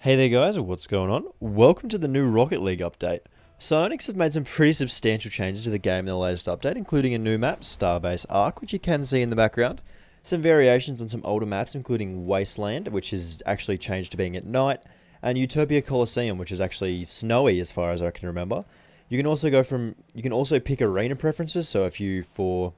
Hey there guys, what's going on? Welcome to the new Rocket League update. Psyonix have made some pretty substantial changes to the game in the latest update, including a new map, Starbase Arc, which you can see in the background, some variations on some older maps, including Wasteland, which is actually changed to being at night, and Utopia Coliseum, which is actually snowy as far as I can remember. You can also pick arena preferences, so if you, for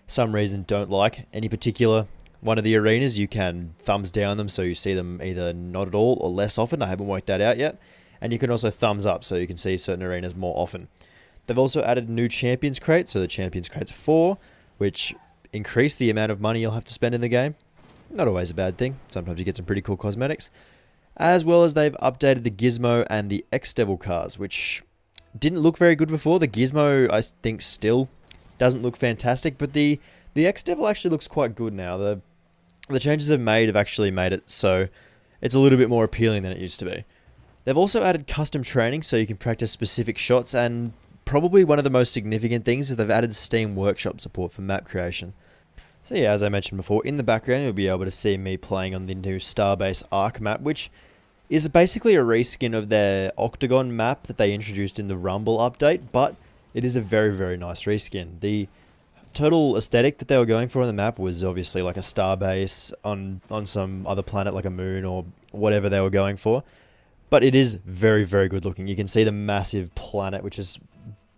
some reason, don't like any particular one of the arenas, you can thumbs down them so you see them either not at all or less often. I haven't worked that out yet. And you can also thumbs up so you can see certain arenas more often. They've also added new Champions Crate, so the Champions Crate's 4, which increase the amount of money you'll have to spend in the game. Not always a bad thing. Sometimes you get some pretty cool cosmetics. As well as they've updated the Gizmo and the X-Devil cars, which didn't look very good before. The Gizmo, I think, still doesn't look fantastic, but the X-Devil actually looks quite good now. The changes they've made have actually made it so it's a little bit more appealing than it used to be. They've also added custom training so you can practice specific shots, and probably one of the most significant things is they've added Steam Workshop support for map creation. So yeah, as I mentioned before, in the background you'll be able to see me playing on the new Starbase Arc map, which is basically a reskin of their Octagon map that they introduced in the Rumble update, but it is a very, very nice reskin. The total aesthetic that they were going for on the map was obviously like a starbase on some other planet, like a moon or whatever they were going for. But it is very, very good looking. You can see the massive planet, which is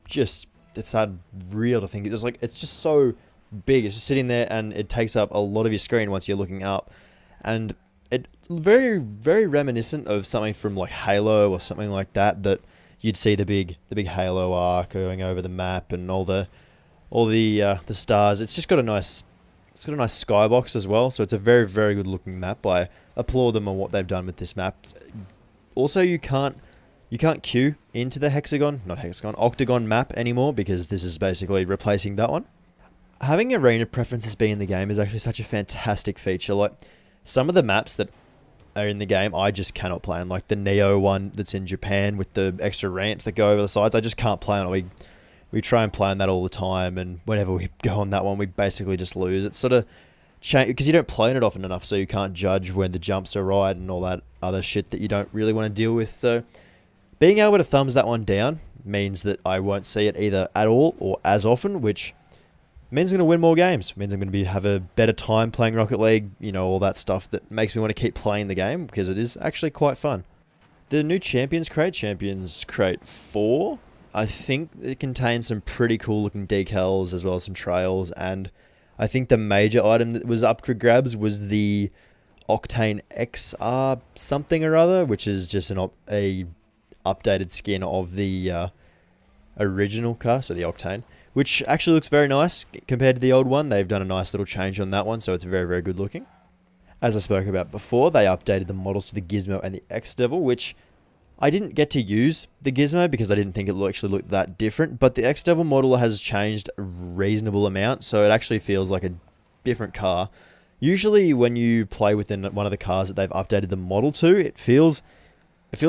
just, it's unreal to think. It's just so big. It's just sitting there and it takes up a lot of your screen once you're looking up. And it's very, very reminiscent of something from like Halo or something like that you'd see the big Halo arc going over the map and all the stars. It's got a nice skybox as well, so it's a very, very good looking map. I applaud them on what they've done with this map. Also, you can't queue into the Octagon map anymore, because this is basically replacing that one. Having arena preferences be in the game is actually such a fantastic feature. Like, some of the maps that are in the game I just cannot play on, like the Neo one that's in Japan with the extra ramps that go over the sides. I just can't play on it. We try and play on that all the time, and whenever we go on that one, we basically just lose. It's sort of change because you don't play on it often enough, so you can't judge when the jumps are right and all that other shit that you don't really want to deal with. So being able to thumbs that one down means that I won't see it either at all or as often, which means I'm going to win more games. It means I'm going to have a better time playing Rocket League, all that stuff that makes me want to keep playing the game, because it is actually quite fun. The new Champions Crate 4, I think it contains some pretty cool looking decals as well as some trails, and I think the major item that was up for grabs was the Octane XR something or other, which is just a updated skin of the original car, so the Octane, which actually looks very nice compared to the old one. They've done a nice little change on that one, so it's very, very good looking. As I spoke about before, they updated the models to the Gizmo and the X-Devil, which I didn't get to use the Gizmo because I didn't think it actually looked that different, but the X-Devil model has changed a reasonable amount, so it actually feels like a different car. Usually when you play within one of the cars that they've updated the model to, it feels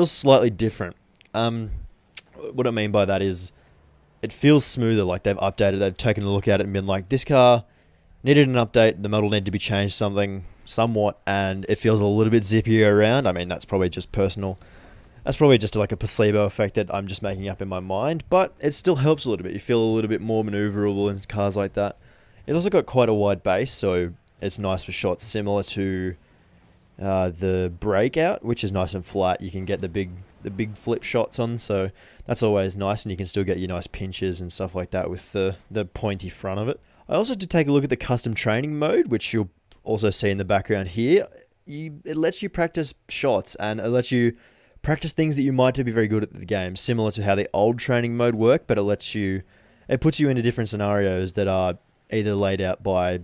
slightly different. What I mean by that is it feels smoother, like they've taken a look at it and been like, this car needed an update, the model needed to be changed somewhat, and it feels a little bit zippier around. I mean, that's probably just like a placebo effect that I'm just making up in my mind, but it still helps a little bit. You feel a little bit more maneuverable in cars like that. It's also got quite a wide base, so it's nice for shots similar to the Breakout, which is nice and flat. You can get the big flip shots on, so that's always nice, and you can still get your nice pinches and stuff like that with the pointy front of it. I also did take a look at the custom training mode, which you'll also see in the background here. It lets you practice shots, and it lets you practice things that you might be very good at the game, similar to how the old training mode worked, but it puts you into different scenarios that are either laid out by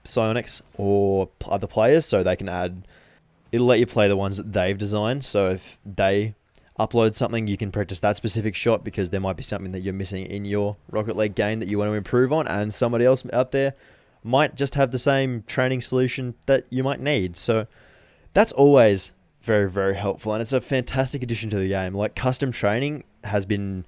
Psyonix or other players, so it'll let you play the ones that they've designed. So if they upload something, you can practice that specific shot, because there might be something that you're missing in your Rocket League game that you want to improve on, and somebody else out there might just have the same training solution that you might need. So that's always very, very helpful, and it's a fantastic addition to the game. Like, custom training has been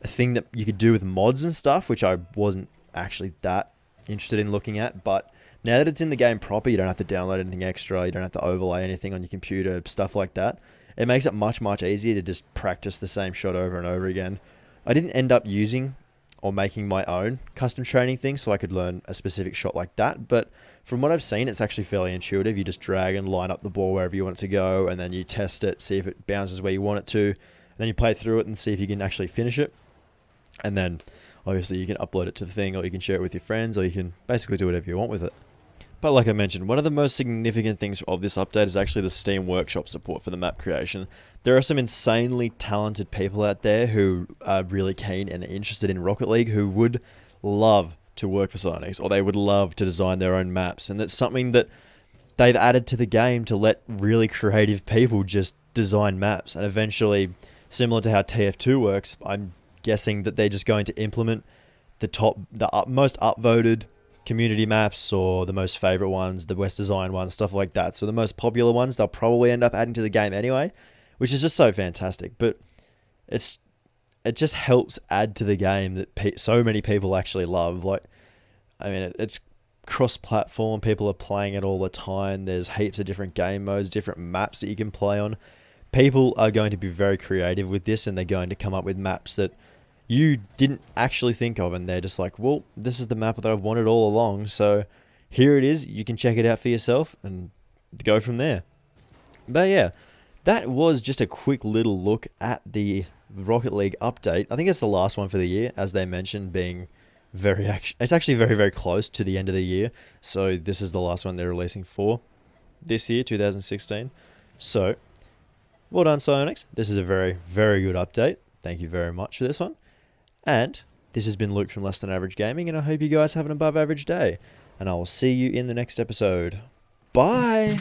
a thing that you could do with mods and stuff, which I wasn't actually that interested in looking at, but now that it's in the game proper, you don't have to download anything extra, you don't have to overlay anything on your computer, stuff like that. it makes it much, much easier to just practice the same shot over and over again. I didn't end up using or making my own custom training thing so I could learn a specific shot like that, but from what I've seen, it's actually fairly intuitive. You just drag and line up the ball wherever you want it to go, and then you test it, see if it bounces where you want it to, and then you play through it and see if you can actually finish it. And then obviously you can upload it to the thing, or you can share it with your friends, or you can basically do whatever you want with it. But like I mentioned, one of the most significant things of this update is actually the Steam Workshop support for the map creation. There are some insanely talented people out there who are really keen and interested in Rocket League who would love to work for Psyonix, or they would love to design their own maps, and that's something that they've added to the game to let really creative people just design maps. And eventually, similar to how TF2 works, I'm guessing that they're just going to implement the most upvoted community maps, or the most favorite ones, the best designed ones, stuff like that. So the most popular ones they'll probably end up adding to the game anyway, which is just so fantastic. But it just helps add to the game that so many people actually love. Like, I mean, it's cross-platform. People are playing it all the time. There's heaps of different game modes, different maps that you can play on. People are going to be very creative with this, and they're going to come up with maps that you didn't actually think of, and they're just like, well, this is the map that I've wanted all along, so here it is. You can check it out for yourself and go from there. But yeah, that was just a quick little look at the Rocket League update. I think it's the last one for the year, as they mentioned, being it's actually very, very close to the end of the year, so this is the last one they're releasing for this year, 2016. So, well done, Psyonix. This is a very, very good update. Thank you very much for this one. And this has been Luke from Less Than Average Gaming, and I hope you guys have an above average day. And I will see you in the next episode. Bye!